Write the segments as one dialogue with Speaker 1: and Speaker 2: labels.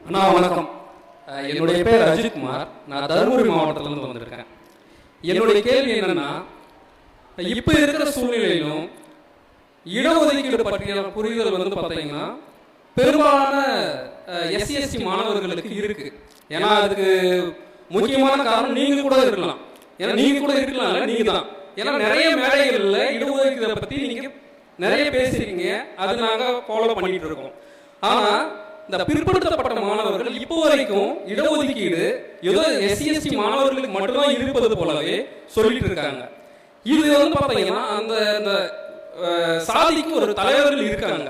Speaker 1: அண்ணா வணக்கம். என்னுடைய பேர் அஜித்குமார். நான் தருமபுரி மாவட்டத்திலிருந்து வந்திருக்கேன். என்னுடைய கேள்வி என்னன்னா, இப்போ இருக்கிற சூழ்நிலையிலும் இடஒதுக்கீடு பற்றிய புரிதல் பார்த்தீங்கன்னா பெரும்பாலான எஸ்சி மாணவர்களுக்கு இருக்கு. ஏன்னா அதுக்கு முக்கியமான காரணம் நீங்க கூட இருக்கலாம். ஏன்னா நீங்க கூட இருக்கலாம், நீங்க தான். ஏன்னா நிறைய மேடைகள்ல இடஒதுக்கீடை பத்தி நீங்க நிறைய பேசுறீங்க, அது நாங்க ஃபாலோ பண்ணிட்டு இருக்கோம். ஆனா இந்த பிற்படுத்தப்பட்ட மாணவர்கள் இப்போ வரைக்கும் இடஒதுக்கீடு ஏதோ எஸ்சி மாணவர்களுக்கு மட்டும்தான் இருப்பது போலவே சொல்லிட்டு இருக்காங்க. இது பார்த்தீங்கன்னா அந்த சாதிக்கு ஒரு தலைவர்கள் இருக்காங்க.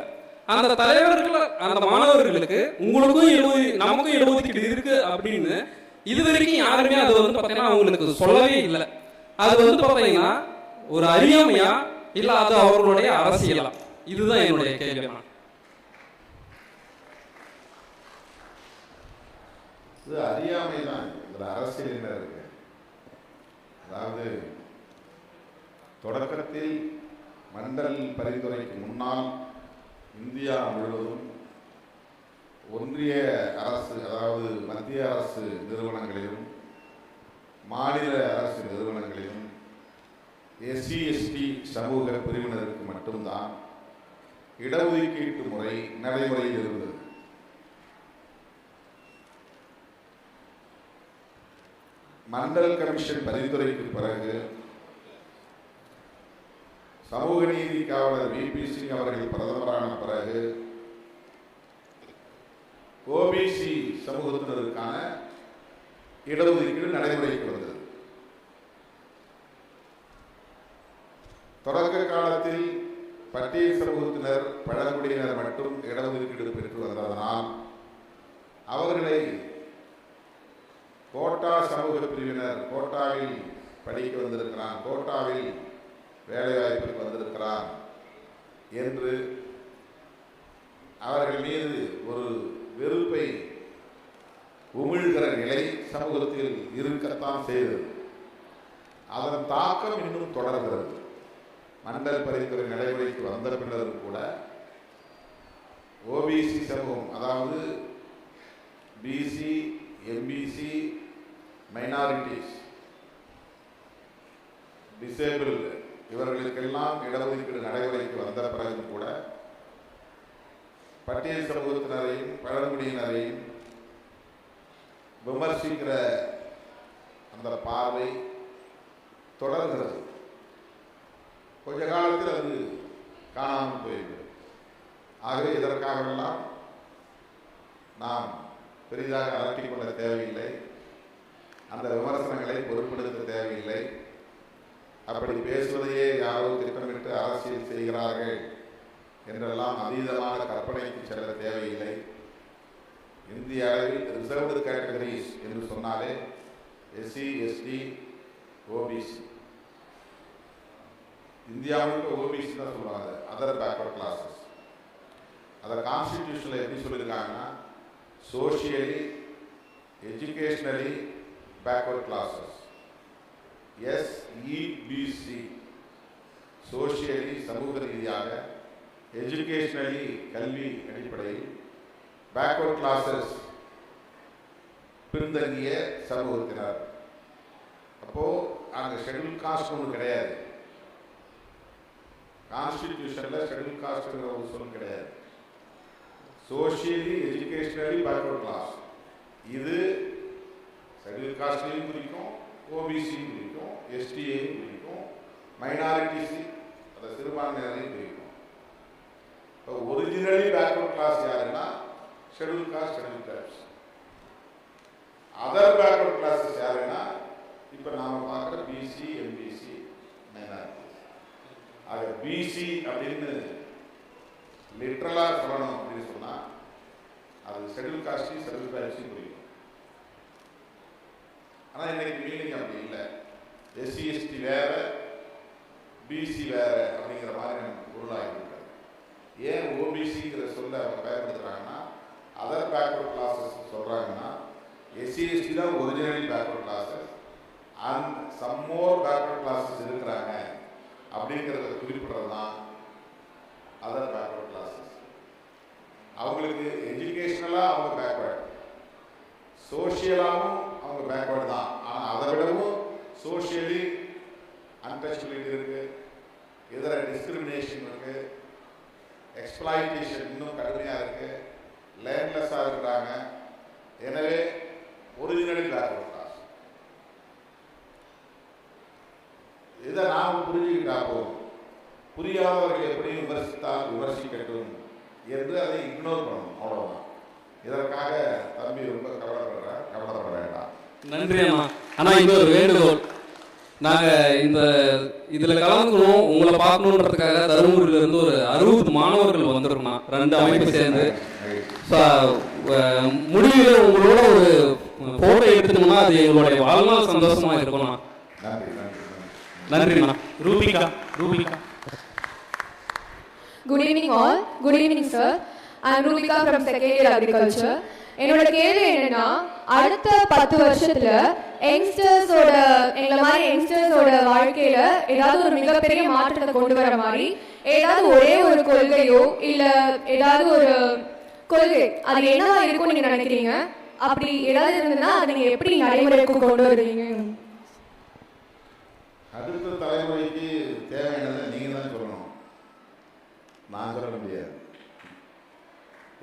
Speaker 1: அந்த தலைவர்கள் அந்த மாணவர்களுக்கு உங்களுக்கும் நமக்கும் இடஒதுக்கீடு இருக்கு அப்படின்னு இது வரைக்கும் யாருமே அது பார்த்தீங்கன்னா அவங்களுக்கு சொல்லவே இல்லை. அது பார்த்தீங்கன்னா ஒரு அறியாமையா இல்ல அது அவர்களுடைய அரசியலா? இதுதான் என்னுடைய கேள்வி.
Speaker 2: இது அறியாமை தான். இதில் அரசியல் என்ன இருக்கு? அதாவது தொடக்கத்தில் மண்டல் பரிந்துரைக்கு முன்னால் இந்தியா முழுவதும் ஒன்றிய அரசு, அதாவது மத்திய அரசு நிறுவனங்களிலும் மாநில அரசு நிறுவனங்களிலும் எஸ்சி எஸ்டி சமூக பிரிவினருக்கு மட்டும்தான் இடஒதுக்கீட்டு முறை நடைமுறையில் இருந்தது. மண்டல் கமிஷன் பரிந்துரைக்கு பிறகு சமூக நீதி காவலர் VP சிங் அவர்கள் பிரதமரான பிறகு ஓபிசி சமூகத்தினருக்கான இடஒதுக்கீடு நடைமுறைக்கு வந்தது. தொடக்க காலத்தில் பட்டியல் சமூகத்தினர், பழங்குடியினர் மட்டும் இடஒதுக்கீடு பெற்று வந்ததனால் அவர்களை கோட்டா சமூக பிரிவினர், கோட்டாவில் படிக்க வந்திருக்கிறான், கோட்டாவில் வேலைவாய்ப்புக்கு வந்திருக்கிறான் என்று அவர்கள் மீது ஒரு வெறுப்பை உமிழ்கிற நிலை சமூகத்தில் இருக்கத்தான் செய்தது. அதன் தாக்கம் இன்னும் தொடர்கிறது. மண்டல் பரிந்துரை நடைமுறைக்கு வந்த பின்னரும் கூட ஓபிசி சமூகம், அதாவது பிசி, எம்பிசி, மைனாரிட்டிஸ், டிசேபிள், இவர்களுக்கெல்லாம் இடஒதுக்கீடு நடைமுறைக்கு வந்த பிறகு கூட பட்டியல் சமூகத்தினரையும் பழங்குடியினரையும் விமர்சிக்கிற அந்த பார்வை தொடர்கிறது. கொஞ்ச காலத்தில் அது காணாமல் போய்விடும். ஆகவே இதற்காகவெல்லாம் நாம் பெரிதாக அலட்டிக் கொள்ள தேவையில்லை. அந்த விமர்சனங்களை பொருட்படுத்த தேவையில்லை. அப்படி பேசுவதையே யாரோ திட்டமிட்டு அரசியல் செய்கிறார்கள் என்றெல்லாம் அதீதமான கற்பனைக்கு செல்ல தேவையில்லை. இந்திய அளவில் ரிசர்வ்டு கேட்டகரிஸ் என்று சொன்னாலே எஸ்சி, எஸ்டி, ஓபிசி. இந்தியாவுக்கு ஓபிசி தான் சொல்லுவாங்க, அதர் பேக்வர்ட் கிளாஸஸ். அதை கான்ஸ்டிடியூஷனில் எப்படி சொல்லியிருக்காங்கன்னா, socially, educationally backward classes, SEBC. Socially சமூக ரீதியாக, எஜுகேஷ்னலி கல்வி அடிப்படையில், பேக்வர்ட் கிளாஸஸ் பின்தங்கிய சமூகத்தினர். அப்போ அங்கே ஷெட்யூல் காஸ்ட் ஒன்று கிடையாது. கான்ஸ்டிடியூஷன்ல ஷெட்யூல் காஸ்ட்ங்கிற ஒரு சொல் கிடையாது. Socially educationally backward class. இது ஷெட்யூல் காஸ்ட்லையும் குறிக்கும், ஓபிசியும் குறிக்கும், எஸ்டியையும் குறிக்கும், மைனாரிட்டிஸ், அதை சிறுபான்மையினரையும் குறிக்கும். இப்போ ஒரிஜினலி பேக்வர்ட் கிளாஸ் யாருன்னா schedule cost, schedule tribes. Other backward classes யாருன்னா இப்போ நாம பார்க்குற பிசி, எம்பிசி, மைனாரிட்டிஸ். ஆக பிசி அப்படின்னு லிட்ரலா சொல்லணும் அப்படின்னு சொன்னா அது ஷெட்யூல் காஸ்டையும் ஷெட்யூல் ட்ரைப்ஸையும் குறிக்கும். ஆனால் இன்னைக்கு மீனிங் அப்படி இல்லை. எஸ்சி எஸ்டி வேற, பிசி வேற அப்படிங்கிற மாதிரி நமக்கு பொருளாகிட்டு இருக்காது. ஏன் ஓபிசிங்கிற சொல்ல அவங்க பயன்படுத்துறாங்கன்னா, அதர் பேக்வர்ட் கிளாஸஸ் சொல்றாங்கன்னா, எஸ்சி எஸ்டி தான் originally backward classes and some more backward classes இருக்கிறாங்க அப்படிங்கிறத குறிப்பிடுறது தான் அதர் பேக்வர்ட் கிளாஸஸ். அவங்களுக்கு எஜுகேஷனலாக அவங்க பேக்வர்ட், சோஷியலாகவும் அவங்க பேக்வேர்டு தான். ஆனால் அதை விடவும் சோஷியலி அன்டச்சபிலிட்டி இருக்கு, இதர டிஸ்கிரிமினேஷன் இருக்கு, எக்ஸ்ப்ளாய்டேஷன் இன்னும் கடுமையாக இருக்கு, லேண்ட்லெஸ்ஸாக இருக்கிறாங்க. எனவே ஒரிஜினலி பேக்வேர்ட் கிளாஸ். இதை நாம் புரிஞ்சுக்கிட்டா போதும். புரியாதவர்கள் எப்படி விமர்சித்தால் விமர்சிக்கட்டும் என்று அதை இக்னோர் பண்ணணும், அவ்வளோதான். இதற்காக தம்பி ரொம்ப கவலைப்பட வேண்டாம்.
Speaker 1: நன்றி அண்ணா. ஆனால் இன்னொரு வேண்டுகோள், நாங்கள் இந்த இதில் கலந்துக்கணும், உங்களை பார்க்கணுன்றதுக்காக தருமபுரியிலேருந்து ஒரு 60 மாணவர்கள் வந்துருக்கோம், 2 அமைப்பு சேர்ந்து. முடிவில் உங்களோட ஒரு ஃபோட்டோ எடுத்துட்டோம்னா அது எங்களுடைய வாழ்நாள் சந்தோஷமாக இருக்கணும். நன்றிண்ணா. Rubika.
Speaker 3: Good evening all. Good evening sir. I am Rubika from second year agriculture. என்னோட கேள்வி என்னன்னா, அடுத்த 10 வருஷத்துல யங்ஸ்டர்ஸோட எங்களை மாதிரி யங்ஸ்டர்ஸோட வாழ்க்கையில ஏதாவது ஒரு மிகப்பெரிய மாற்றத்தை கொண்டு வர மாதிரி ஏதாவது ஒரே ஒரு கொள்கையோ இல்ல ஏதாவது ஒரு கொள்கை அது என்னவா இருக்கும்னு நீங்க நினைக்கிறீங்க? அப்படி ஏதாவது இருந்ததுன்னா அதை நீங்க எப்படி நடைமுறைக்கு கொண்டு வருவீங்க?
Speaker 2: அடுத்த தலைமுறைக்கு தேவையானதை நீங்க தான் சொல்லணும், நான் சொல்ல முடியாது.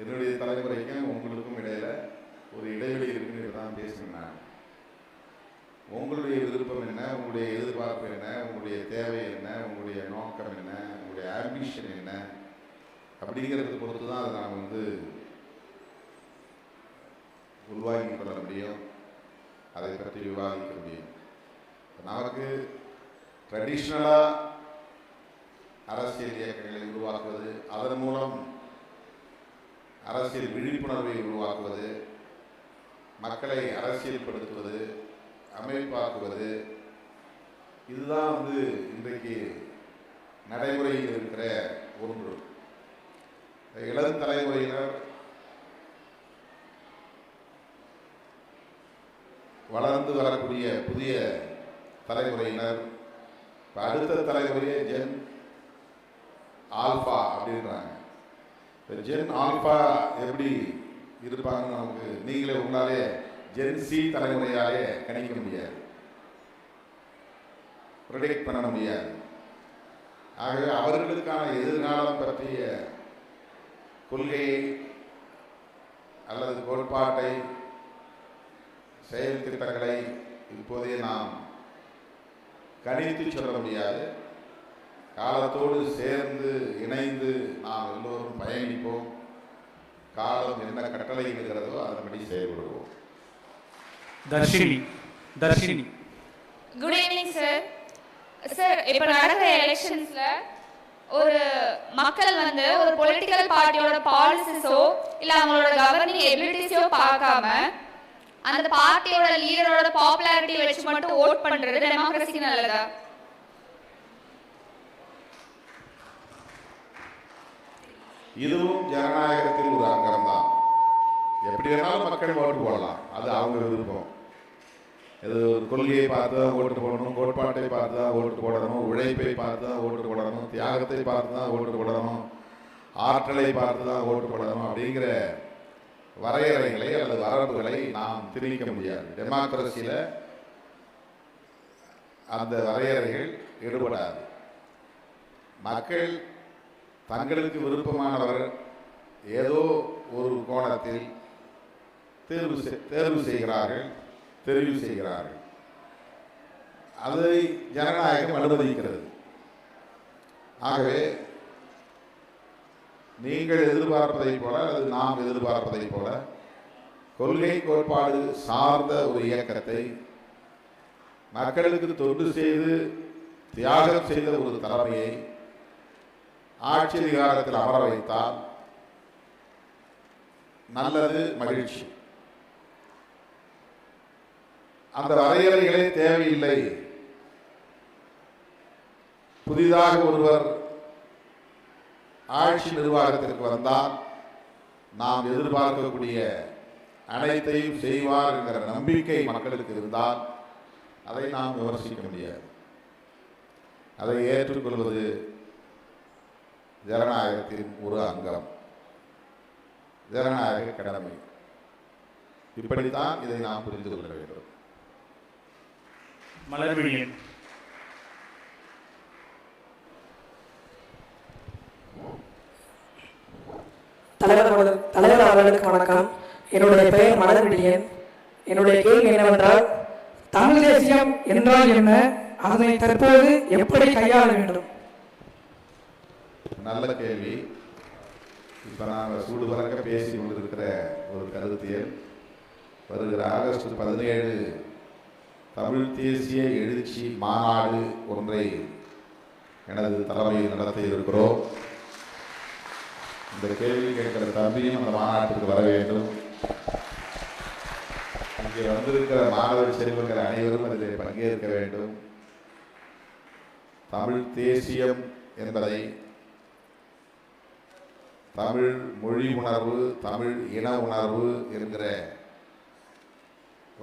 Speaker 2: என்னுடைய தலைமுறைக்கும் உங்களுக்கும் இடையில ஒரு இடைவெளி இருக்குன்னு தான் பேசுகிறேன். உங்களுடைய விருப்பம் என்ன, உங்களுடைய எதிர்பார்ப்பு என்ன, உங்களுடைய தேவை என்ன, உங்களுடைய நோக்கம் என்ன, உங்களுடைய ஆம்பிஷன் என்ன அப்படிங்கிறத பொறுத்து தான் அதை நாம் உருவாக்கி கொள்ள முடியும், அதை பற்றி விவாதிக்க முடியும். நமக்கு ட்ரெடிஷ்னலாக அரசியல் இயக்கங்களை உருவாக்குவது, அதன் மூலம் அரசியல் விழிப்புணர்வை உருவாக்குவது, மக்களை அரசியல்படுத்துவது, அமைப்பாக்குவது, இதுதான் இன்றைக்கு நடைமுறையில் இருக்கிற ஒன்று. இளம் தலைமுறையினர் வளர்ந்து வரக்கூடிய புதிய தலைமுறையினர் அடுத்த தலைமுறையே ஜென் ஆல்பா அப்படின்றாங்க. ஜென் ஆல்பா எப்படி இருப்பாங்கன்னு நமக்கு நீங்களே உங்களாலே ஜென் சி தலைமுறையாலே கணிக்க முடியாது, ப்ரெடிக்ட் பண்ண முடியாது. ஆகவே அவர்களுக்கான எதிர்காலம் பற்றிய கொள்கையை அல்லது கோட்பாட்டை, செயல் திட்டங்களை இப்போதே நாம் கணித்து சொல்ல முடியாது. காலத்தோடு சேர்ந்து இணைந்து நாம் எல்லோரும் பயணிப்போம். காலம் என்ன கட்டளையிடுகிறதோ அதன்படி செயல்படுவோம்.
Speaker 4: Darshini.
Speaker 5: Good evening sir. Sir, இப்போ நடக்கிற எலெக்ஷன்ஸ்ல ஒரு மக்கள் ஒரு பொலிட்டிக்கல் பார்ட்டியோட பாலிசிஸோ இல்ல அவங்களோட கவர்னிங் எபிலிட்டிஸோ பார்க்காம அந்த பார்ட்டியோட லீடரோட பாப்புலாரிட்டி வச்சு மட்டும் ஓட் பண்றது டெமோக்ரஸிக்கு நல்லதா?
Speaker 2: இதுவும் ஜனநாயகத்தில் ஒரு அங்கம் தான். எப்படி வேணாலும் மக்கள் ஓட்டு போடலாம், அது அவங்க விருப்பம். இது ஒரு கொள்கையை பார்த்து தான் ஓட்டு போடணும், கோட்பாட்டை பார்த்து தான் ஓட்டு போடணும், உழைப்பை பார்த்து தான் ஓட்டு போடணும், தியாகத்தை பார்த்து தான் ஓட்டு போடணும், ஆற்றலை பார்த்து தான் ஓட்டு போடணும் அப்படிங்கிற வரையறைகளை அல்லது வரம்புகளை நாம் திணிக்க முடியாது. டெமோக்ரஸியில் அந்த வரையறைகள் ஈடுபடாது. மக்கள் தங்களுக்கு விருப்பமானவர் ஏதோ ஒரு கோணத்தில் தெரிவு செய்கிறார்கள். அதை ஜனநாயகம் அனுமதிக்கிறது. ஆகவே நீங்கள் எதிர்பார்ப்பதை போல அல்லது நாம் எதிர்பார்ப்பதை போல கொள்கை கோட்பாடு சார்ந்த ஒரு இயக்கத்தை மக்களுக்கு தொண்டு செய்து தியாகம் செய்த ஒரு தலைமையை ஆட்சி அதிகாரத்தில் அமர வைத்தால் நல்லது, மகிழ்ச்சி. அந்த வரையறைகளே தேவையில்லை. புதிதாக ஒருவர் ஆட்சி நிர்வாகத்திற்கு வந்தால் நாம் எதிர்பார்க்கக்கூடிய அனைத்தையும் செய்வார் என்கிற நம்பிக்கை மக்களுக்கு இருந்தால் அதை நாம் விமர்சிக்க முடியாது. அதை ஏற்றுக்கொள்வது ஜனநாயகத்தின் ஒரு அங்கம், ஜனநாயக கடமை. இப்படித்தான் இதை நாம் புரிந்து கொள்ள வேண்டும்.
Speaker 4: மலர்விழியன்.
Speaker 6: தலைவர் அவர்களுக்கு வணக்கம். என்னுடைய பெயர் மலர்விழியன். என்னுடைய கேள்வி என்னவென்றால், தமிழ் தேசியம் என்றால் என்ன, அதனை தற்போது எப்படி கையாள வேண்டும்?
Speaker 2: நல்ல கேள்வி. இப்போ நாங்கள் சூடு பறக்க பேசி கொண்டிருக்கிற ஒரு கருத்தியல், வருகிற ஆகஸ்ட் 17 தமிழ் தேசிய எழுச்சி மாநாடு ஒன்றை எனது தலைமையில் நடத்த இருக்கிறோம். இந்த கேள்வி கேட்கிற தம்பியும் அந்த மாநாட்டுக்கு வர வேண்டும். இங்கே வந்திருக்கிற மாணவ செல்வங்கள் அனைவரும் அதில் பங்கேற்க வேண்டும். தமிழ் தேசியம் என்பதை தமிழ் மொழி உணர்வு, தமிழ் இன உணர்வு என்கிற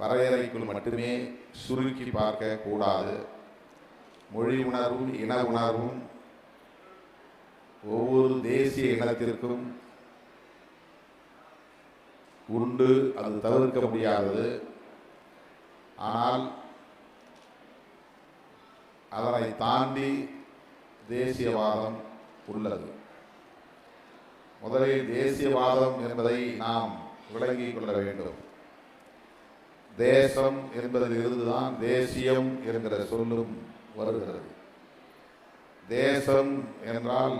Speaker 2: வரையறைக்குள் மட்டுமே சுருக்கி பார்க்க கூடாது. மொழி உணர்வும் இன உணர்வும் ஒவ்வொரு தேசிய இனத்திற்கும் உண்டு, அது தவிர்க்க முடியாதது. ஆனால் அதனை தாண்டி தேசியவாதம் உள்ளது. முதலில் தேசியவாதம் என்பதை நாம் விளங்கிக் கொள்ள வேண்டும். தேசம் என்பதிலிருந்துதான் தேசியம் என்கிற சொல்லும் வருகிறது. தேசம் என்றால்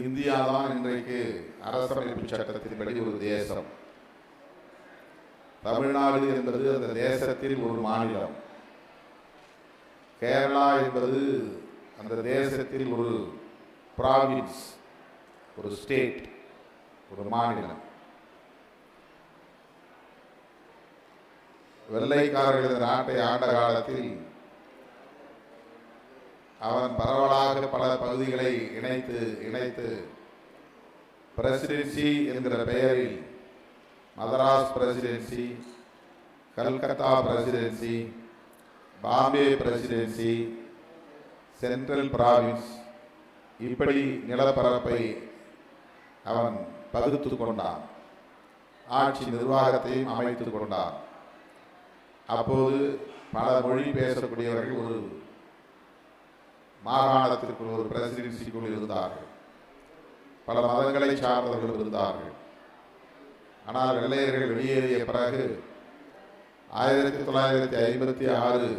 Speaker 2: இந்தியா தான் இன்றைக்கு அரசமைப்பு சட்டத்தின்படி ஒரு தேசம். தமிழ்நாடு என்பது அந்த தேசத்தில் ஒரு மாநிலம். கேரளா என்பது அந்த தேசத்தில் ஒரு ப்ராவின்ஸ், ஒரு ஸ்டேட், ஒரு மாநிலம். வெள்ளைக்காரர்கள் இந்த நாட்டை ஆண்ட காலத்தில் அவன் பரவலாக பல பகுதிகளை இணைத்து பிரசிடென்சி என்கிற பெயரில் Madras presidency, Calcutta presidency, Bombay presidency, central province, இப்படி நிலப்பரப்பை அவன் பகுத்து கொண்டான். ஆட்சி நிர்வாகத்தையும் அமைத்துக் கொண்டான். அப்போது பல மொழி பேசக்கூடியவர்கள் ஒரு மாகாணத்திற்குள், ஒரு பிரசிடென்சிக்குள் இருந்தார்கள். பல மதங்களை சார்ந்தவர்கள் இருந்தார்கள். ஆனால் வெள்ளையர்கள் வெளியேறிய பிறகு 1956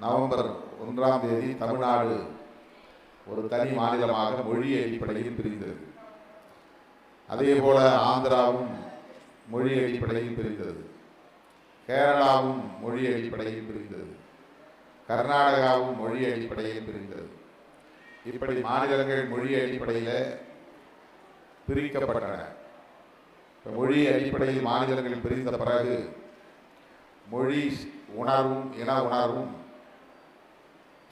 Speaker 2: நவம்பர் 1 தமிழ்நாடு ஒரு தனி மாநிலமாக மொழி அடிப்படையில் பிரிந்தது. அதே போல ஆந்திராவும் மொழி அடிப்படையில் பிரிந்தது. கேரளாவும் மொழி அடிப்படையில் பிரிந்தது. கர்நாடகாவும் மொழி அடிப்படையில் பிரிந்தது. இப்படி மாநிலங்கள் மொழி அடிப்படையில் பிரிக்கப்பட்டன. மொழி அடிப்படையில் மாநிலங்கள் பிரிந்த பிறகு மொழி உணர்வும் இன உணர்வும்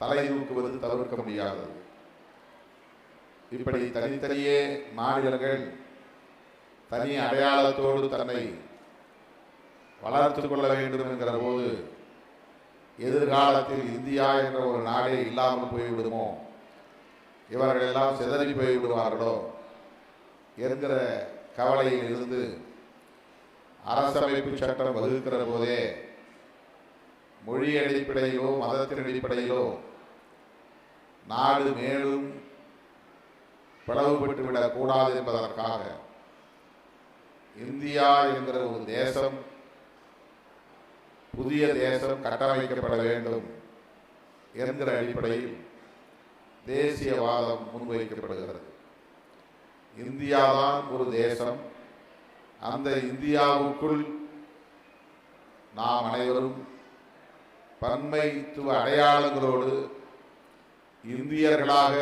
Speaker 2: தலை தூக்குவது தவிர்க்க முடியாதது. இப்படி தனித்தனியே மாநிலங்கள் தனி அடையாளத்தோடு தன்னை வளர்த்து கொள்ள வேண்டும் என்கிற போது எதிர்காலத்தில் இந்தியா என்ற ஒரு நாடே இல்லாமல் போய்விடுமோ, இவர்கள் எல்லாம் சிதறி போய்விடுவார்களோ என்கிற கவலையில் இருந்து அரசமைப்பு சட்டம் வகுக்கிற போதே மொழி அடிப்படையிலோ மதத்தின் அடிப்படையிலோ நாடு மேலும் பிளவுபட்டு விடக்கூடாது என்பதற்காக இந்தியா என்கிற ஒரு தேசம், புதிய தேசம் கட்டமைக்கப்பட வேண்டும் என்கிற அடிப்படையில் தேசியவாதம் முன்வைக்கப்படுகிறது. இந்தியாதான் ஒரு தேசம். அந்த இந்தியாவுக்குள் நாம் அனைவரும் பன்மைத்துவ அடையாளங்களோடு இந்தியர்களாக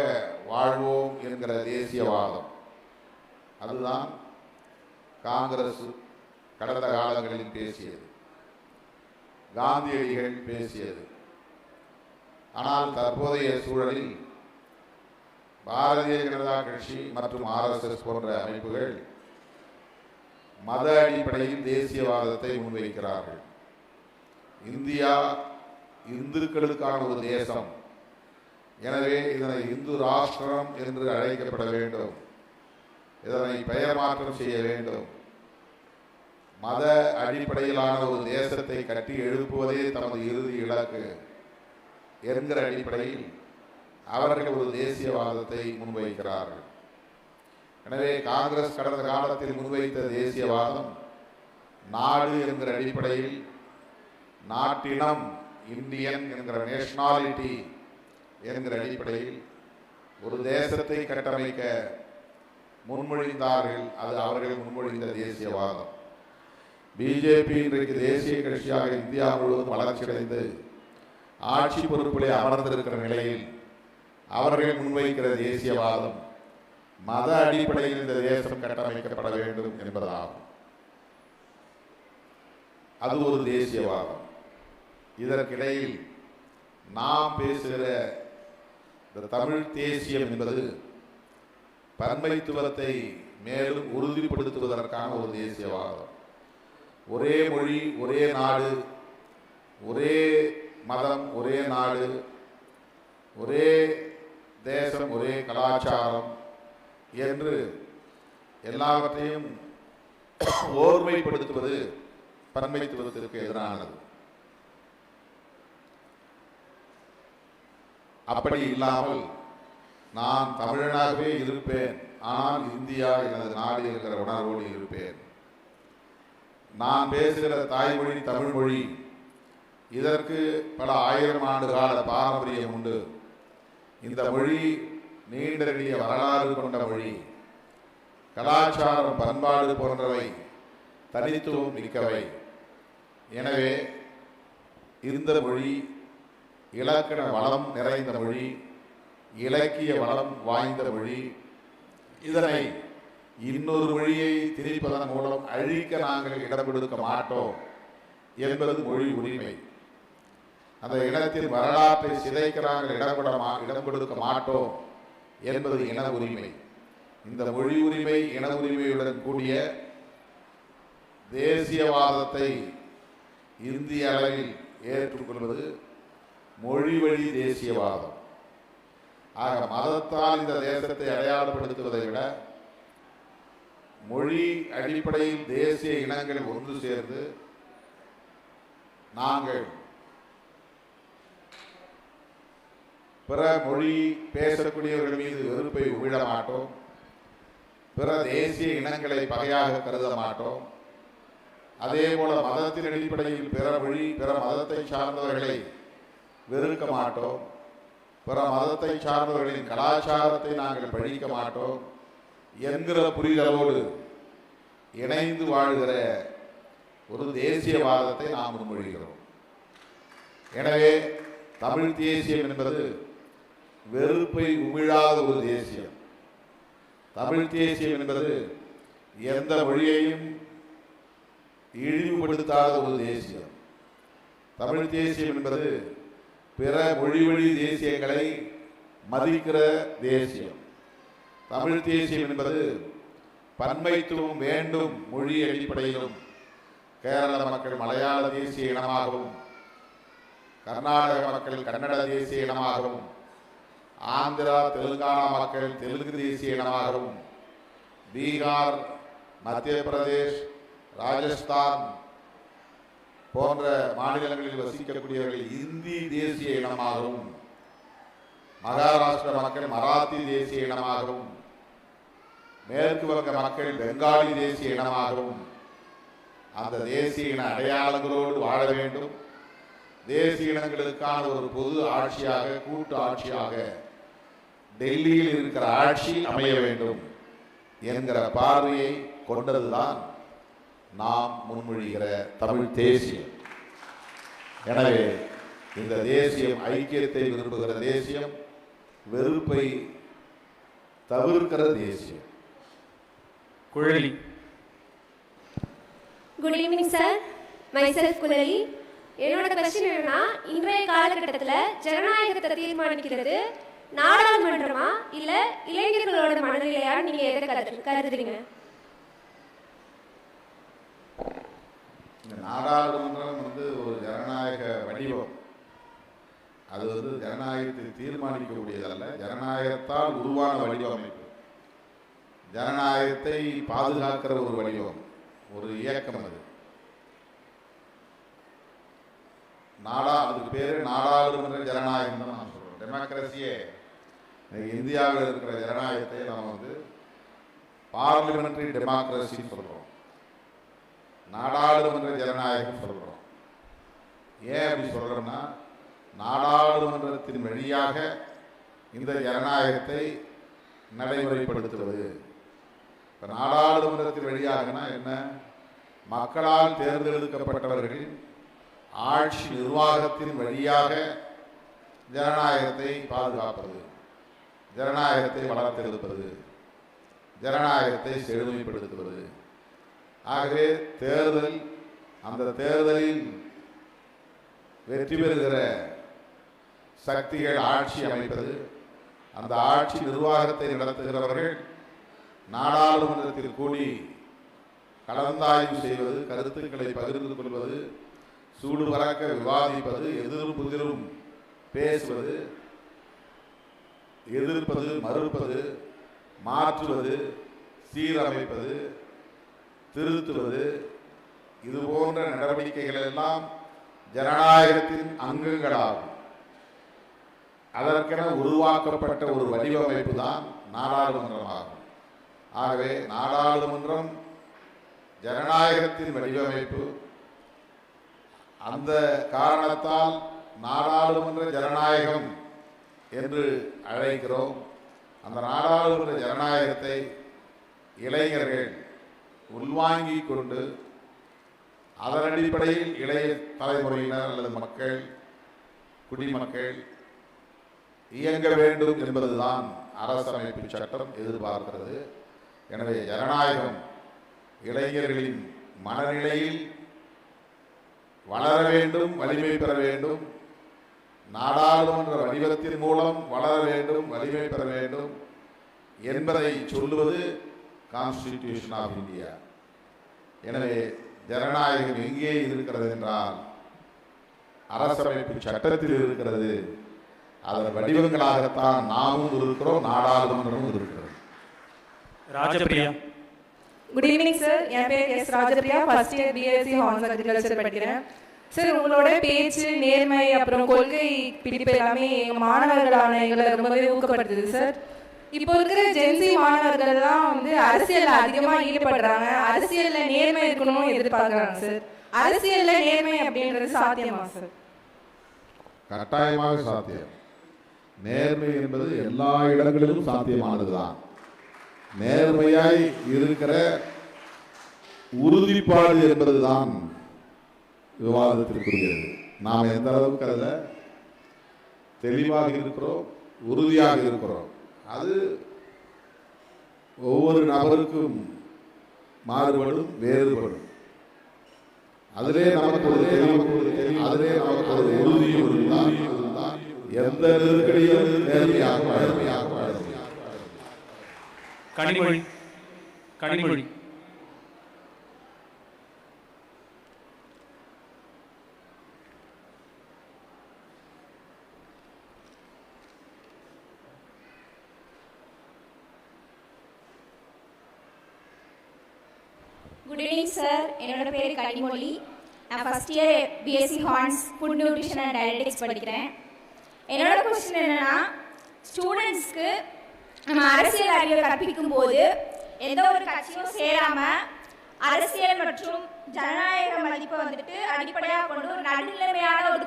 Speaker 2: வாழ்வோம் என்கிற தேசியவாதம், அதுதான் காங்கிரஸ் கடந்த காலங்களில் பேசியது, காந்தியடிகள் பேசியது. ஆனால் தற்போதைய சூழலில் பாரதிய ஜனதா கட்சி மற்றும் RSS போன்ற அமைப்புகள் மத அடிப்படையில் தேசியவாதத்தை முன்வைக்கிறார்கள். இந்தியா இந்துக்களுக்கான ஒரு தேசம், எனவே இதனை இந்து ராஷ்டிரம் என்று அழைக்கப்பட வேண்டும், இதனை பெயர் மாற்றம் செய்ய வேண்டும் மத அடிப்படையிலான ஒரு தேசத்தை கட்டி எழுப்புவதே தமது இறுதி இலக்கு என்கிற அடிப்படையில் அவர்கள் ஒரு தேசியவாதத்தை முன்வைக்கிறார்கள். எனவே காங்கிரஸ் கடந்த காலத்தில் முன்வைத்த தேசியவாதம் நாடு என்கிற அடிப்படையில் நாட்டினம், இந்தியன் என்கிற நேஷனாலிட்டி என்கிற அடிப்படையில் ஒரு தேசத்தை கட்டமைக்க முன்மொழிந்தார்கள். அது அவர்கள் முன்மொழிந்த தேசியவாதம். பிஜேபி இன்றைக்கு தேசிய கட்சியாக இந்தியா முழுவதும் வளர்ச்சியடைந்து ஆட்சி பொறுப்பிலே அமர்ந்திருக்கிற நிலையில் அவர்கள் முன்வைக்கிற தேசியவாதம் மத அடிப்படையில் இந்த தேசம் கட்டமைக்கப்பட வேண்டும் என்பதாகும். அது ஒரு தேசியவாதம். இதற்கிடையில் நாம் பேசுகிற இந்த தமிழ் தேசியம் என்பது பன்மைத்துவத்தை மேலும் உறுதிப்படுத்துவதற்கான ஒரு தேசியவாதம். ஒரே மொழி, ஒரே நாடு, ஒரே மதம், ஒரே நாடு, ஒரே தேசம், ஒரே கலாச்சாரம் என்று எல்லாவற்றையும் ஓர்மைப்படுத்துவது பன்மைத்துவத்திற்கு எதிரானது. அப்படி இல்லாமல் நான் தமிழனாகவே இருப்பேன், ஆனால் இந்தியா எனது நாடு என்கிற உணர்வோடு இருப்பேன். நான் பேசுகிற தாய்மொழி தமிழ் மொழி, இதற்கு பல ஆயிரம் ஆண்டு கால பாரம்பரியம் உண்டு. இந்த மொழி நீண்ட நெடிய வரலாறு கொண்ட மொழி. கலாச்சாரம், பண்பாடு போன்றவை தனித்துவம் மிக்கவை. எனவே இந்த மொழி இலக்கண வளம் நிறைந்த மொழி, இலக்கிய வளம் வாய்ந்த மொழி. இதனை இன்னொரு மொழியை திணிப்பதன் மூலம் அழிக்க நாங்கள் இடம் கொடுக்க மாட்டோம் என்பது மொழி உரிமை. அந்த இனத்தின் வரலாற்றை சிதைக்க நாங்கள் இடம் கொடுக்க மாட்டோம் என்பது இன உரிமை. இந்த மொழி உரிமை, இன உரிமையுடன் கூடிய தேசியவாதத்தை இந்திய அளவில் ஏற்றுக்கொள்வது மொழி வழி தேசியவாதம். ஆக மதத்தால் இந்த தேசத்தை அடையாளப்படுத்துவதை விட மொழி அடிப்படையில் தேசிய இனங்கள் ஒன்று சேர்ந்து நாங்கள் பிற மொழி பேசக்கூடியவர்கள் மீது வெறுப்பை உமிழ மாட்டோம், பிற தேசிய இனங்களை பகையாக கருத மாட்டோம். அதே போல மதத்தின் அடிப்படையில் பிற மொழி, பிற மதத்தை சார்ந்தவர்களை வெறுக்க மாட்டோம், பிற மதத்தை சார்ந்தவர்களின் கலாச்சாரத்தை நாங்கள் பழிக்க மாட்டோம் என்கிற புரிதலோடு இணைந்து வாழ்கிற ஒரு தேசியவாதத்தை நாம் முன்மொழிகிறோம். எனவே தமிழ் தேசியம் என்பது வெறுப்பை உமிழாத ஒரு தேசியம். தமிழ் தேசியம் என்பது எந்த மொழியையும் இழிவுபடுத்தாத ஒரு தேசியம். தமிழ் தேசியம் என்பது பிற மொழி வழி தேசியங்களை மதிக்கிற தேசியம். தமிழ் தேசியம் என்பது பன்மைத்துவம் வேண்டும் மொழி அடிப்படையிலும் கேரள மக்கள் மலையாள தேசிய இனமாகவும், கர்நாடக மக்கள் கன்னட தேசிய இனமாகவும், ஆந்திரா தெலுங்கானா மக்கள் தெலுங்கு தேசிய இனமாகவும், பீகார், மத்திய பிரதேஷ், ராஜஸ்தான் போன்ற மாநிலங்களில் வசிக்கக்கூடியவர்கள் இந்தி தேசிய இனமாகவும், மகாராஷ்டிர மக்கள் மராத்தி தேசிய இனமாகவும், மேற்கு வங்க மக்கள் பெங்காலி தேசிய இனமாகவும் அந்த தேசிய இன அடையாளங்களோடு வாழ வேண்டும். தேசிய இனங்களுக்கான ஒரு பொது ஆட்சியாக, கூட்டு ஆட்சியாக டெல்லியில் இருக்கிற ஆட்சி அமைய வேண்டும் என்கிற பார்வையை கொண்டதுதான் நாம் முன்மொழிகிற தமிழ் தேசியம். எனவே இந்த தேசியம் ஐக்கியத்தை விரும்புகிற தேசியம், வெறுப்பை தவிர்க்கிற தேசியம்.
Speaker 1: குழலி.
Speaker 3: குட் ஈவினிங் சார், மைசெல்ஃப் குழலி. என்னோட கொஸ்டின் என்னன்னா, இன்றைய காலகட்டத்தில் ஜனநாயகத்தை தீர்மானிக்கிறது நாடாளுமன்றமா இல்ல இளைஞர்களோட மனநிலையான்னு நீங்க எதை கருதுறீங்க?
Speaker 2: நாடாளுமன்றம் ஒரு ஜனநாயக வடிவம். அது ஜனநாயகத்தை தீர்மானிக்கக்கூடியதல்ல, ஜனநாயகத்தால் உருவான வடிவமைப்பு, ஜனநாயகத்தை பாதுகாக்கிற ஒரு வடிவம், ஒரு இயக்கம். அது அதுக்கு பேர் நாடாளுமன்ற ஜனநாயகம் தான் நான் சொல்கிறோம். டெமோக்ரஸியே இந்தியாவில் இருக்கிற ஜனநாயகத்தை நம்ம பார்லிமெண்ட்ரி டெமோக்ரஸின்னு சொல்கிறோம், நாடாளுமன்ற ஜனநாயகம் சொல்கிறோம். ஏன் அப்படி சொல்கிறோம்னா, நாடாளுமன்றத்தின் வழியாக இந்த ஜனநாயகத்தை நடைமுறைப்படுத்துவது. இப்போ நாடாளுமன்றத்தின் வழியாகனா என்ன? மக்களால் தேர்ந்தெடுக்கப்பட்டவர்கள் ஆட்சி நிர்வாகத்தின் வழியாக ஜனநாயகத்தை பாதுகாப்பது, ஜனநாயகத்தை வளர்த்தெடுப்பது, ஜனநாயகத்தை செழுமைப்படுத்துவது. ஆகவே தேர்தல், அந்த தேர்தலில் வெற்றி பெறுகிற சக்திகள் ஆட்சி அமைப்பது, அந்த ஆட்சி நிர்வாகத்தை நடத்துகிறவர்கள் நாடாளுமன்றத்தில் கூடி கலந்தாய்வு செய்வது, கருத்துக்களை பகிர்ந்து கொள்வது, சூடு பறக்க விவாதிப்பது, எதிரும் புதிரும் பேசுவது, எதிர்ப்பது, மறுப்பது, மாற்றுவது, சீரமைப்பது, திருத்துவது, இது போன்ற நடவடிக்கைகள் எல்லாம் ஜனநாயகத்தின் அங்கங்களாகும். அதற்கென உருவாக்கப்பட்ட ஒரு வடிவமைப்பு தான் நாடாளுமன்றமாகும். ஆகவே நாடாளுமன்றம் ஜனநாயகத்தின் வடிவமைப்பு. அந்த காரணத்தால் நாடாளுமன்ற ஜனநாயகம் என்று அழைக்கிறோம். அந்த நாடாளுமன்ற ஜனநாயகத்தை இளைஞர்கள் உள்வாங்கிக் கொண்டு அதன் அடிப்படையில் இளைய தலைமுறையினர் அல்லது மக்கள், குடிமக்கள் இயங்க வேண்டும் என்பதுதான் அரசமைப்பு சட்டம் எதிர்பார்க்கிறது. எனவே ஜனநாயகம் இளைஞர்களின் மனநிலையில் வளர வேண்டும், வலிமை பெற வேண்டும், நாடாளுமன்ற வடிவத்தின் மூலம் வளர வேண்டும், வலிமை பெற வேண்டும் என்பதை சொல்லுவது கான்ஸ்டிடியூஷன் ஆஃப் இந்தியா. எனவே ஜனநாயகம் எங்கே இருக்கிறது என்றால் அரசமைப்பு சட்டத்தில் இருக்கிறது. அதன் வடிவங்களாகத்தான் நாமும் இருக்கிறோம், நாடாளுமன்றமும் இருக்கிறது.
Speaker 4: ராஜபிரியா.
Speaker 7: Good evening sir. என் பேர் S Rajapriya. First year BSc ஹார்ன்ஸ் அக்ரிகல்ச்சர் படிக்கிறேன். சார், உங்களோட பேச்சு, நேர்மை, அப்புறம் கொள்கை பிடிப்பு எல்லாமே எங்கள் மாணவர்களான எங்களை ரொம்பவே ஊக்கப்படுத்துது சார். இப்போ இருக்கிற ஜென்சி மாணவர்கள்லாம் அரசியலில் அதிகமாக ஈடுபடுறாங்க. அரசியலில் நேர்மை இருக்கணும்னு எதிர்பார்க்குறாங்க சார். அரசியலில் நேர்மை அப்படின்றது சாத்தியமா சார்?
Speaker 2: கட்டாயமாக சாத்தியம். நேர்மை என்பது எல்லா இடங்களிலும் சாத்தியமானதுதான். நேர்மையாய் இருக்கிற உறுதிப்பாடு என்பதுதான் விவாதத்திற்குரியது. நாம் எந்த அளவுக்கு அதில் தெளிவாக இருக்கிறோம், உறுதியாக இருக்கிறோம், அது ஒவ்வொரு நபருக்கும் மாறுபடும், வேறுபடும். அதிலே நமக்கு ஒரு தெளிவு, அதிலே நமக்கு ஒரு உறுதியும் இருந்தால் எந்த நெருக்கடியும் நேர்மையாக வாழ.
Speaker 4: Kanimozhi. Kanimozhi.
Speaker 5: Good evening sir. என்னோட பேர் கனிமொழி. நான் first year BSc horns food nutrition and diabetics படிக்கிறேன். என்னோட கொஸ்டின் என்னன்னா, ஸ்டூடெண்ட்ஸ்க்கு நம்ம அரசியல் அறிவை கற்பிக்கும் போது எந்த ஒரு கட்சியும் சேராம அரசியல் மற்றும் ஜனநாயக மதிப்பை அடிப்படையாக கொண்டு ஒரு நடுநிலைமையான ஒரு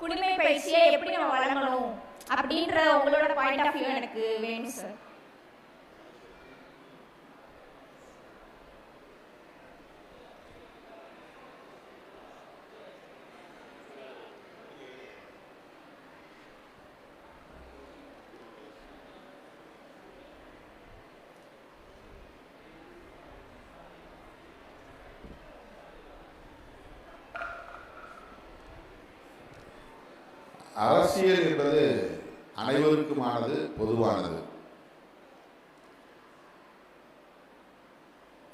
Speaker 5: குடிமை பயிற்சியை எப்படி நம்ம வழங்கணும் அப்படின்ற உங்களோட பாயிண்ட் ஆஃப் வியூ எனக்கு வேணும் சார்.
Speaker 2: அரசியல் என்பது அனைவருக்குமானது, பொதுவானது.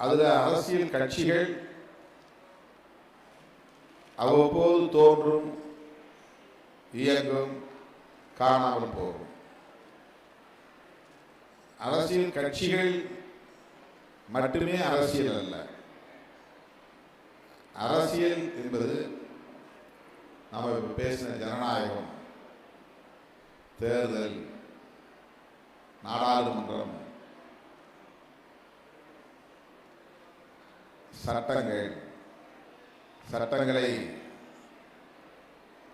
Speaker 2: அதில் அரசியல் கட்சிகள் அவ்வப்போது தோன்றும், இயங்கும், காணாமல் போகும். அரசியல் கட்சிகள் மட்டுமே அரசியல் அல்ல. அரசியல் என்பது நாம் இப்போ பேசின ஜனநாயகம், தேர்தல், நாடாளுமன்றம், சட்டங்களை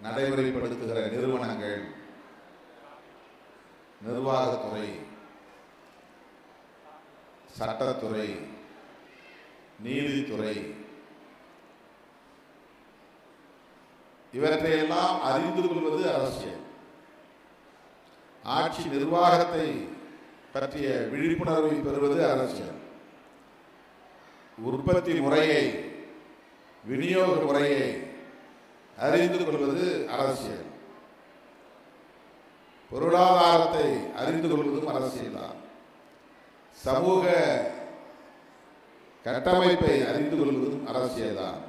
Speaker 2: நடைமுறைப்படுத்துகிற நிறுவனங்கள், நிர்வாகத்துறை, சட்டத்துறை, நீதித்துறை, இவற்றையெல்லாம் அறிந்து கொள்வது அரசியல். ஆட்சி நிர்வாகத்தை பற்றிய விழிப்புணர்வை பெறுவது அரசியல். உற்பத்தி முறையை, விநியோக முறையை அறிந்து கொள்வது அரசியல். பொருளாதாரத்தை அறிந்து கொள்வதும் அரசியல் தான். சமூக கட்டமைப்பை அறிந்து கொள்வதும் அரசியல் தான்.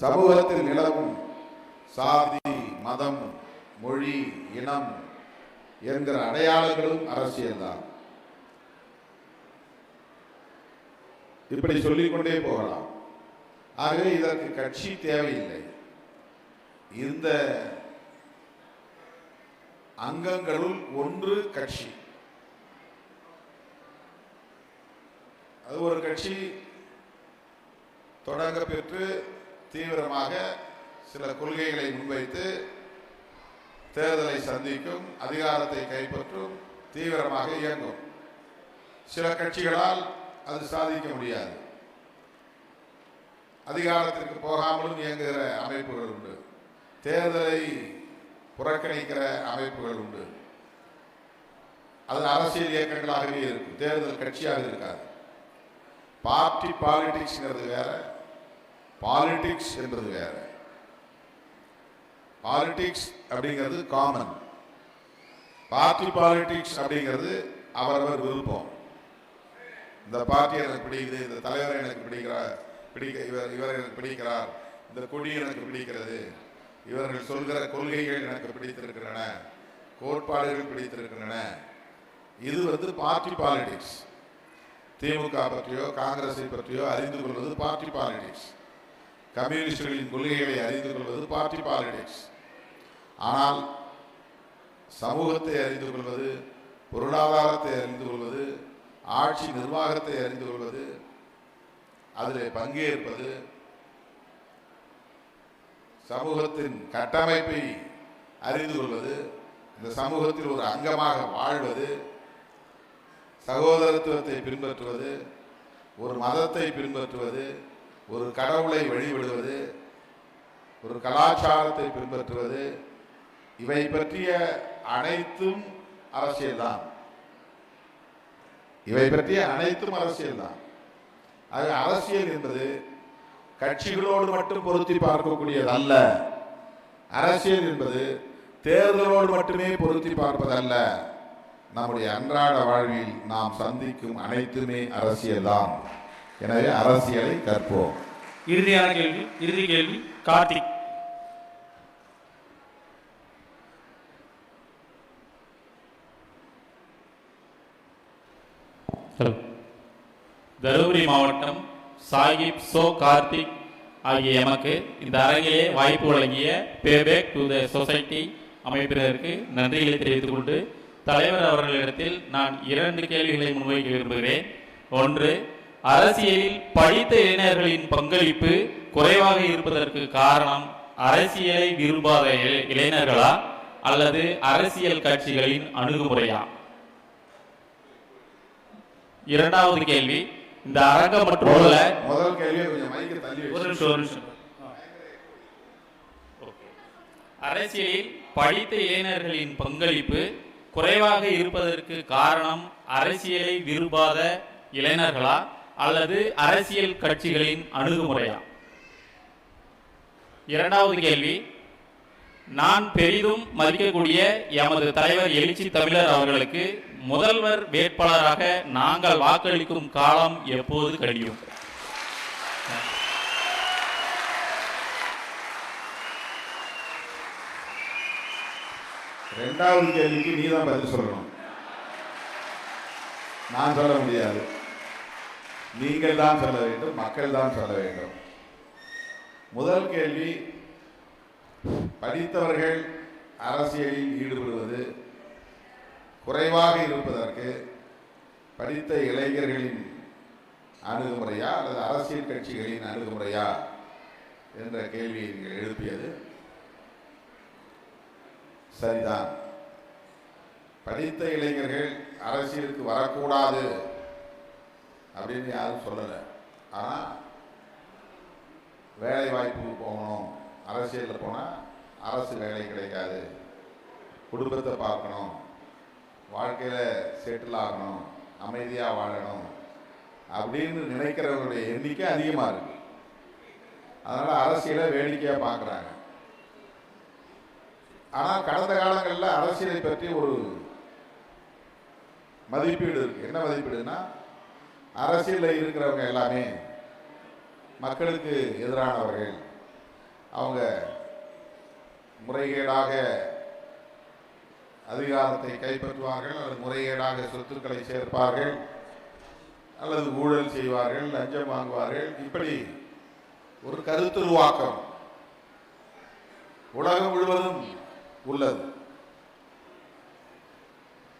Speaker 2: சமூகத்தில் நிலவும் சாதி, மதம், மொழி, இனம் என்கிற அடையாளங்களும் அரசியல் தான். இப்படி சொல்லிக்கொண்டே போகலாம். ஆகவே இதற்கு கட்சி தேவையில்லை. இந்த அங்கங்களுள் ஒன்று கட்சி. அது ஒரு கட்சி தொடங்க பெற்று தீவிரமாக சில கொள்கைகளை முன்வைத்து தேர்தலை சந்திக்கும், அதிகாரத்தை கைப்பற்றும், தீவிரமாக இயங்கும். சில கட்சிகளால் அது சாதிக்க முடியாது. அதிகாரத்திற்கு போகாமலும் இயங்குகிற அமைப்புகள் உண்டு. தேர்தலை புறக்கணிக்கிற அமைப்புகள் உண்டு. அது அரசியல் இயக்கங்களாகவே இருக்கும், தேர்தல் கட்சியாக இருக்காது. பார்ட்டி பாலிடிக்ஸ்ங்கிறது வேற, பாலிடிக்ஸ் என்பது வேற. பாலிடிக்ஸ் அப்படிங்கிறது காமன், பார்ட்டி பாலிடிக்ஸ் அப்படிங்கிறது அவரவர் விருப்பம். இந்த பார்ட்டி எனக்கு பிடிக்குது, இந்த தலைவர் எனக்கு இவர் எனக்கு பிடிக்கிறார், இந்த கொடி எனக்கு பிடிக்கிறது, இவர்கள் சொல்கிற கொள்கைகள் எனக்கு பிடித்திருக்கின்றன, கோட்பாடுகள் பிடித்திருக்கின்றன. இது பார்ட்டி பாலிடிக்ஸ். திமுக பற்றியோ காங்கிரஸை பற்றியோ அறிந்து கொள்வது பார்ட்டி பாலிடிக்ஸ். கம்யூனிஸ்டுகளின் கொள்கைகளை அறிந்து கொள்வது பார்ட்டி பாலிடிக்ஸ். ஆனால் சமூகத்தை அறிந்து கொள்வது, பொருளாதாரத்தை அறிந்து கொள்வது, ஆட்சி நிர்வாகத்தை அறிந்து கொள்வது, அதில் பங்கேற்பது, சமூகத்தின் கட்டமைப்பை அறிந்து கொள்வது, இந்த சமூகத்தில் ஒரு அங்கமாக வாழ்வது, சகோதரத்துவத்தை பின்பற்றுவது, ஒரு மதத்தை பின்பற்றுவது, ஒரு கடவுளை வழிபடுவது, ஒரு கலாச்சாரத்தை பின்பற்றுவது, இவை பற்றிய அனைத்தும் அரசியல்தான். இவை பற்றிய அனைத்தும் அரசியல்தான். அது அரசியல் என்பது கட்சிகளோடு மட்டும் பொருத்தி பார்க்கக்கூடியது அல்ல. அரசியல் என்பது தேர்தலோடு மட்டுமே பொருத்தி பார்ப்பதல்ல. நம்முடைய அன்றாட வாழ்வில் நாம் சந்திக்கும் அனைத்துமே அரசியல் தான். எனவே அரசியலை கற்போம்.
Speaker 4: இறுதி கேள்வி கார்த்திக். தருமபுரி மாவட்டம் சாகிப் சோ கார்த்திக் ஆகிய எமக்கு இந்த அரங்கிலே வாய்ப்பு வழங்கிய பேபேக் டு த சொசைட்டி அமைப்பினருக்கு நன்றிகளை தெரிவித்துக் கொண்டு தலைவர் அவர்களிடத்தில் நான் 2 கேள்விகளை முன்வைக்க விரும்புகிறேன். ஒன்று, அரசியலில் படித்த இளைஞர்களின் பங்களிப்பு குறைவாக இருப்பதற்கு காரணம் அரசியலை விரும்பாத இளைஞர்களா அல்லது அரசியல் கட்சிகளின் அணுகுமுறையா? இரண்டாவது கேள்வி, இந்த அரங்கம் மட்டுமல்ல,
Speaker 2: முதல் கேள்வி கொஞ்சம் மைக்கை தள்ளி
Speaker 4: அரசியலில் படித்த இளைஞர்களின் பங்களிப்பு குறைவாக இருப்பதற்கு காரணம் அரசியலை விரும்பாத இளைஞர்களா அல்லது அரசியல் கட்சிகளின் அணுகுமுறையா? இரண்டாவது கேள்வி, நான் பெரிதும் மதிக்கக்கூடிய எமது தலைவர் எழுச்சி தமிழர் அவர்களுக்கு முதல்வர் வேட்பாளராக நாங்கள் வாக்களிக்கும் காலம் எப்போது கழியும்?
Speaker 2: இரண்டாவது கேள்விக்கு நீ தான் பதில் சொல்லணும். நான் சொல்ல முடியாது. நீங்கள் தான் சொல்ல வேண்டும், மக்கள் தான் சொல்ல வேண்டும். முதல் கேள்வி, படித்தவர்கள் அரசியலில் ஈடுபடுவது குறைவாக இருப்பதற்கு படித்த இளைஞர்களின் அணுகுமுறையா அல்லது அரசியல் கட்சிகளின் அணுகுமுறையா என்ற கேள்வியை நீங்கள் எழுப்பியது சரிதான். படித்த இளைஞர்கள் அரசியலுக்கு வரக்கூடாது அப்படின்னு யாரும் சொல்லலை. ஆனால் வேலை வாய்ப்பு போகணும், அரசியலில் போனால் அரசு வேலை கிடைக்காது, குடும்பத்தை பார்க்கணும், வாழ்க்கையில் செட்டில் ஆகணும், அமைதியாக வாழணும் அப்படின்னு நினைக்கிறவங்களுடைய எண்ணிக்கை அதிகமாக இருக்கு. அதனால் அரசியலை வேடிக்கையாக பார்க்குறாங்க. ஆனால் கடந்த காலங்களில் அரசியலை பற்றி ஒரு மதிப்பீடு இருக்கு. என்ன மதிப்பீடுனா, அரசியலில் இருக்கிறவங்க எல்லாமே மக்களுக்கு எதிரானவர்கள், அவங்க முறைகேடாக அதிகாரத்தை கைப்பற்றுவார்கள் அல்லது முறைகேடாக சொத்துக்களை சேர்ப்பார்கள் அல்லது ஊழல் செய்வார்கள், லஞ்சம் வாங்குவார்கள். இப்படி ஒரு கருத்துருவாக்கம் உலகம் முழுவதும் உள்ளது.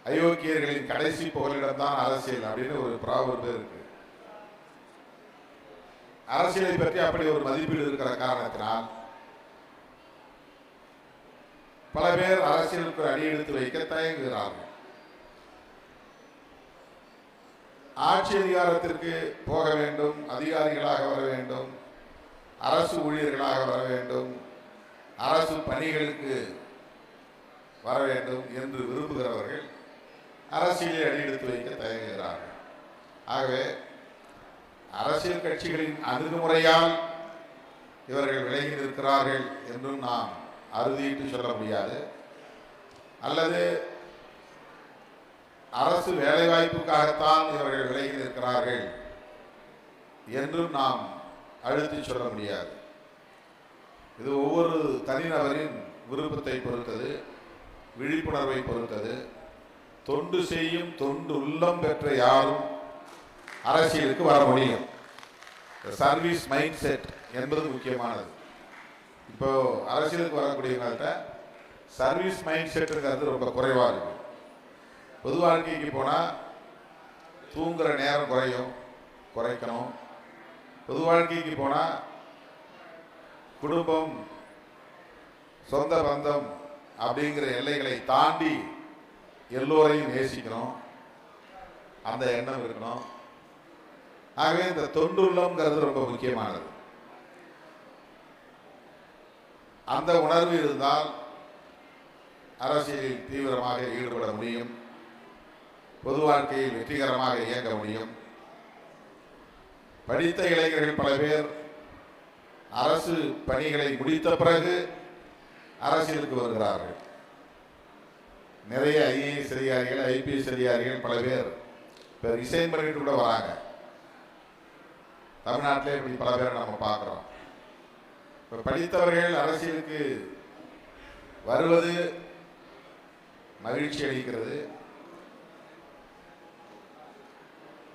Speaker 2: அயோக்கியர்களின் கடைசி புகலிடம் தான் அரசியல் அப்படின்னு ஒரு ப்ராவர்பு இருக்கு. அரசியலை பற்றி அப்படி ஒரு மதிப்பீடு இருக்கிற காரணத்தினால் பல பேர் அரசியலுக்கு அடியெடுத்து வைக்க தயங்குகிறார்கள். ஆட்சி அதிகாரத்திற்கு போக வேண்டும், அதிகாரிகளாக வர வேண்டும், அரசு ஊழியர்களாக வர வேண்டும், அரசு பணிகளுக்கு வர வேண்டும் என்று விரும்புகிறவர்கள் அரசியலை அடியெடுத்து வைக்க தயங்குகிறார்கள். ஆகவே அரசியல் கட்சிகளின் அணுகுமுறையால் இவர்கள் விலகி நிற்கிறார்கள் என்றும் நாம் அறுதியிட்டு சொல்ல முடியாது. அல்லது அரசு வேலைவாய்ப்புக்காகத்தான் இவர்கள் விலகி நிற்கிறார்கள் என்றும் நாம் அழுத்தி சொல்ல முடியாது. இது ஒவ்வொரு தனிநபரின் விருப்பத்தை பொறுத்தது, விழிப்புணர்வை பொறுத்தது. தொண்டு செய்யும் தொண்டு உள்ளம் பெற்ற யாரும் அரசியலுக்கு வர முடியும். சர்வீஸ் மைண்ட் செட் என்பது முக்கியமானது. இப்போ அரசியலுக்கு வரக்கூடியவங்கள்ட்ட சர்வீஸ் மைண்ட் செட்டுங்கிறது ரொம்ப குறைவாக இருக்கு. பொது வாழ்க்கைக்கு போனால் தூங்குற நேரம் குறைக்கணும். பொது வாழ்க்கைக்கு போனால் குடும்பம், சொந்த பந்தம் அப்படிங்கிற எல்லைகளை தாண்டி எல்லோரையும் நேசிக்கணும், அந்த எண்ணம் இருக்கணும். ஆகவே இந்த தொண்டுள்ளம்ங்கிறது ரொம்ப முக்கியமானது. அந்த உணர்வு இருந்தால் அரசியலில் தீவிரமாக ஈடுபட முடியும், பொது வாழ்க்கையில் வெற்றிகரமாக இயங்க முடியும். படித்த இளைஞர்கள் பல பேர் அரசு பணிகளை முடித்த பிறகு அரசியலுக்கு வருகிறார்கள். நிறைய ஐஏஎஸ் அதிகாரிகள், ஐபிஎஸ் அதிகாரிகள் பல பேர் இப்போ ரிசைன் பண்ணிட்டு கூட வராங்க. தமிழ்நாட்டிலே இப்படி பல பேரை நம்ம பார்க்குறோம். இப்போ படித்தவர்கள் அரசியலுக்கு வருவது மகிழ்ச்சி அளிக்கிறது.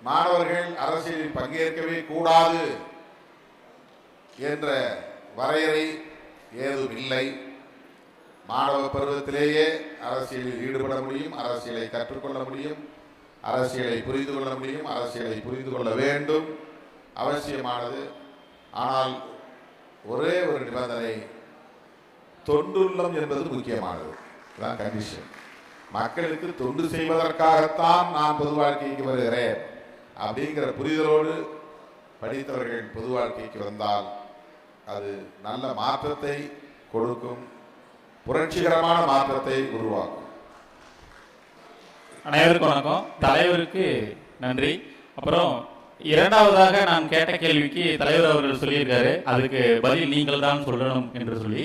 Speaker 2: மாணவர்கள் அரசியலில் பங்கேற்கவே கூடாது என்ற வரையறை ஏதும் இல்லை. மாணவ பருவத்திலேயே அரசியலில் ஈடுபட முடியும், அரசியலை கற்றுக்கொள்ள முடியும், அரசியலை புரிந்து கொள்ள முடியும், அரசியலை புரிந்து கொள்ள வேண்டும், அவசியமானது. ஆனால் ஒரே ஒரு நிபந்தனை, தொண்டுள்ளம் என்பது முக்கியமானது. இதுதான் கண்டிஷன். மக்களுக்கு தொண்டு செய்வதற்காகத்தான் நான் பொது வாழ்க்கைக்கு வருகிறேன் அப்படிங்கிற புரிதலோடு படித்தவர்கள் பொது வாழ்க்கைக்கு வந்தால் அது நல்ல மாற்றத்தை கொடுக்கும், புரட்சிகரமான மாற்றத்தை உருவாக்கும்.
Speaker 4: அனைவருக்கும் வணக்கம். தலைவருக்கு நன்றி. அப்புறம் இரண்டாவதாக நான் கேட்ட கேள்விக்கு தலைவர் அவர்கள் சொல்லியிருக்காரு, அதுக்கு பதில் நீங்கள் தான் சொல்லணும் என்று சொல்லி,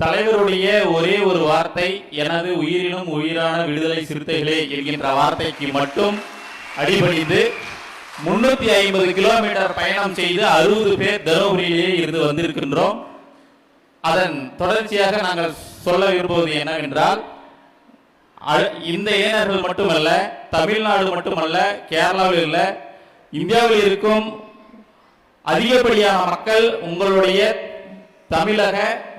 Speaker 4: தலைவருடைய ஒரே ஒரு வார்த்தை, எனது உயிரினும் உயிரான விடுதலை சிறுத்தைகளே என்கின்ற வார்த்தைக்கு மட்டும் அடிபணிந்து 350 கிலோமீட்டர் பயணம் செய்து 60 பேர் தருமபுரியிலேயே இருந்து வந்திருக்கின்றோம். அதன் தொடர்ச்சியாக நாங்கள் சொல்ல விரும்புவது என்னவென்றால், இந்த இளைஞர்கள் மட்டுமல்ல, தமிழ்நாடு மட்டுமல்ல, கேரளாவில் இல்லை, இந்தியாவில் இருக்கும் அதிகப்படியான மக்கள் உங்களுடைய தமிழக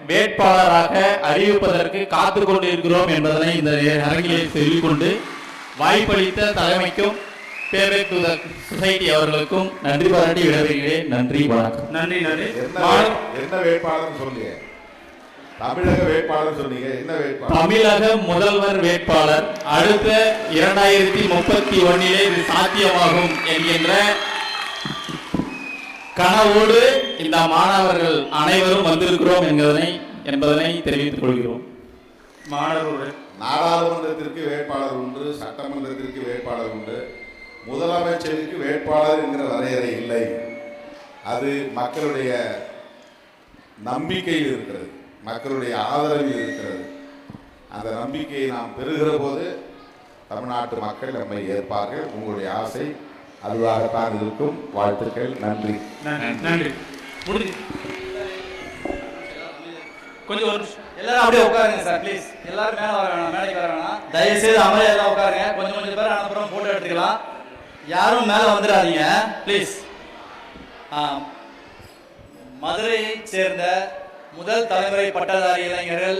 Speaker 4: வேட்பாளராக அறிவிப்பதற்கு காத்து கொண்டிருக்கிறோம் என்பதனை இந்த அரங்கிலே சொல்லிக்கொண்டு வாய்ப்பளித்த தலைமைக்கும் பேபேக் டு த சொசைட்டி அவர்களுக்கும் நன்றி பாராட்டி விடைபெறுகிறேன். நன்றி, வணக்கம்.
Speaker 8: நன்றி.
Speaker 2: என்ன வேட்பாளர் சொல்லுங்க? தமிழக வேட்பாளர் சொன்னீங்க. என்ன வேட்பாளர்?
Speaker 4: தமிழக முதல்வர் வேட்பாளர் அடுத்த 2031 இது சாத்தியமாகும் என்கின்ற கனவோடு இந்த மாணவர்கள் அனைவரும் வந்திருக்கிறோம் என்பதனை தெரிவித்துக் கொள்கிறோம்.
Speaker 8: மாணவர்கள்
Speaker 2: நாடாளுமன்றத்திற்கு வேட்பாளர் உண்டு, சட்டமன்றத்திற்கு வேட்பாளர் உண்டு, முதலமைச்சருக்கு வேட்பாளர் என்கிற வரையறை இல்லை. அது மக்களுடைய நம்பிக்கையில் இருக்கிறது, மக்களுடைய ஆதரவில் இருக்கிறது. அந்த நம்பிக்கையை நாம் பெறுகிற போது தமிழ்நாட்டு மக்கள் நம்மை ஏற்பார்கள். உங்களுடைய ஆசை அதுவாகத்தான் இருக்கும். வாழ்த்துக்கள். நன்றி.
Speaker 8: நன்றி. கொஞ்சம் எல்லாரும் அப்படியே உட்காருங்க சார், ப்ளீஸ். எல்லாரும் மேலே வர வேணாம், மேடைக்கு வர வேணாம். தயவுசெய்து அமைதியாக எல்லாம் உட்காருங்க. கொஞ்சம் பேர் அனுப்புகிறோம், ஃபோட்டோ எடுத்துக்கலாம். யாரும் மேலே வந்துடாதீங்க ப்ளீஸ். மதுரையை சேர்ந்த முதல் தலைமுறை பட்டதாரி இளைஞர்கள்